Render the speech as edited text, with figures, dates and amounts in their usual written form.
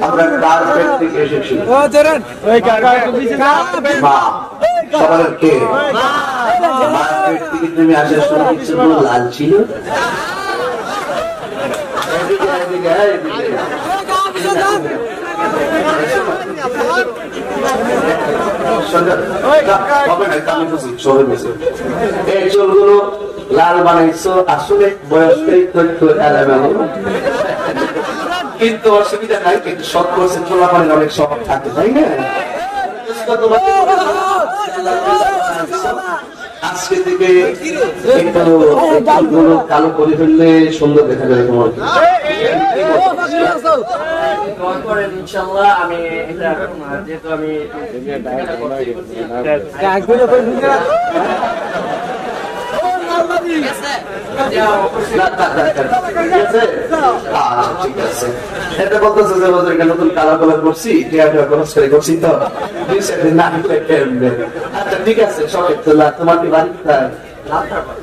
আমরা কার থেকে এসেছি সবার কে মার্কেট থেকে তুমি আসার সময় কিছু লাল ছিল এই চুলগুলো লাল বানাইছো আসলে বয়সটাই কিন্তু অসুবিধা নাই, কিন্তু 100% চলাফলের অনেক শখ থাকে, তাই না? আজকে থেকে একটু কালো করে ফেললে সুন্দর দেখা যাবে তোমার। ইনশাআল্লাহ আমি যেহেতু আমি নতুন কালার কালার করছি, করছি তো ঠিক আছে। সবাই তোমার কি বাড়ি